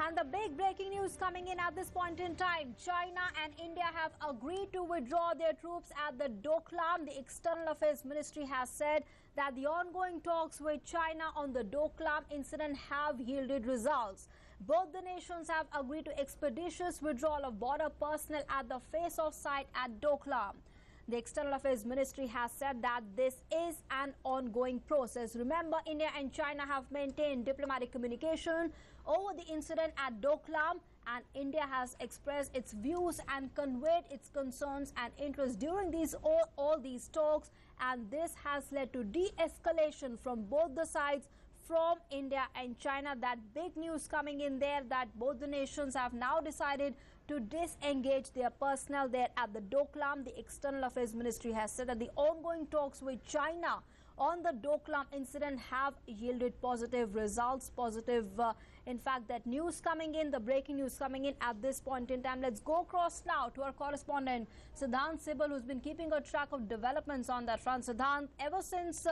And the big breaking news coming in at this point in time. China and India have agreed to withdraw their troops at the Doklam. The External Affairs Ministry has said that the ongoing talks with China on the Doklam incident have yielded results. Both the nations have agreed to expeditious withdrawal of border personnel at the face-off site at Doklam. The External Affairs Ministry has said that this is an ongoing process. Remember, India and China have maintained diplomatic communication over the incident at Doklam, and India has expressed its views and conveyed its concerns and interests during all these talks, and this has led to de-escalation from both the sides, from India and China. That big news coming in there, that both the nations have now decided to disengage their personnel there at the Doklam. The External Affairs Ministry has said that the ongoing talks with China on the Doklam incident have yielded positive results. In fact, that news coming in, the breaking news coming in at this point in time. Let's go across now to our correspondent Siddhant Sibal, who's been keeping a track of developments on that front. Siddhant, ever since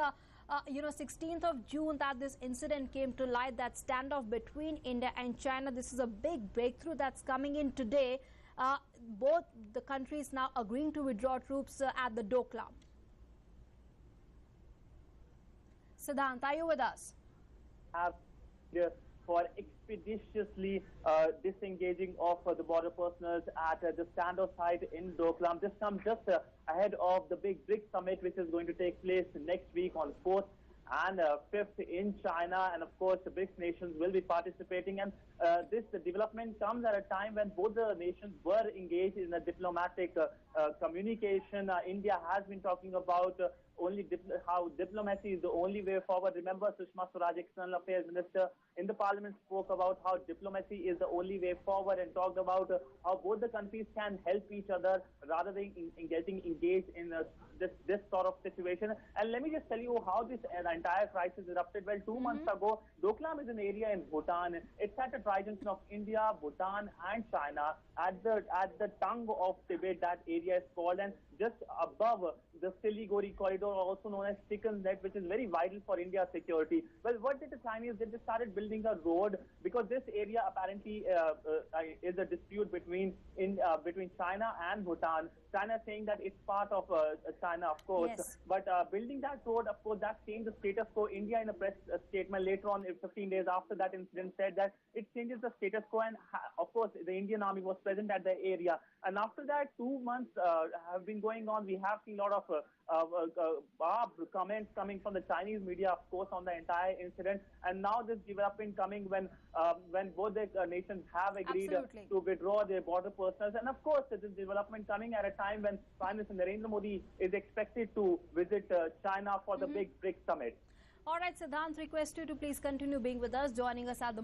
16th of June that this incident came to light, that standoff between India and China, this is a big breakthrough that's coming in today. Both the countries now agreeing to withdraw troops at the Doklam. Siddhant, are you with us? For expeditiously disengaging of the border personnel at the standoff site in Doklam. This comes just ahead of the big BRICS summit, which is going to take place next week on 4th and 5th in China, and of course the BRICS nations will be participating. And this development comes at a time when both the nations were engaged in a diplomatic communication. India has been talking about how diplomacy is the only way forward. Remember, Sushma Swaraj, External Affairs Minister, in the Parliament spoke about how diplomacy is the only way forward and talked about how both the countries can help each other rather than getting engaged in this sort of situation. And let me just tell you how this entire crisis erupted. Well, 2 months ago, Doklam is an area in Bhutan. It's at the tri-junction of India, Bhutan and China at the tongue of Tibet, that area is called, and just above the Siliguri corridor, also known as Chicken's Neck, which is very vital for India's security. Well, what did the Chinese do? They started building a road because this area apparently is a dispute between China and Bhutan. China saying that it's part of China, of course. Yes. But building that road, of course, that changed the status quo. India, in a press statement later on, 15 days after that incident, said that it changes the status quo. And of course, the Indian army was present at the area. And after that, 2 months have been going on. We have seen a lot of barbed comments coming from the Chinese media, of course, on the entire incident. And now this development coming when both the nations have agreed to withdraw their border personnel. And of course, this development coming at a time when Prime Minister Narendra Modi is expected to visit China for the big BRICS summit. All right, Siddhant, request you to please continue being with us, joining us at the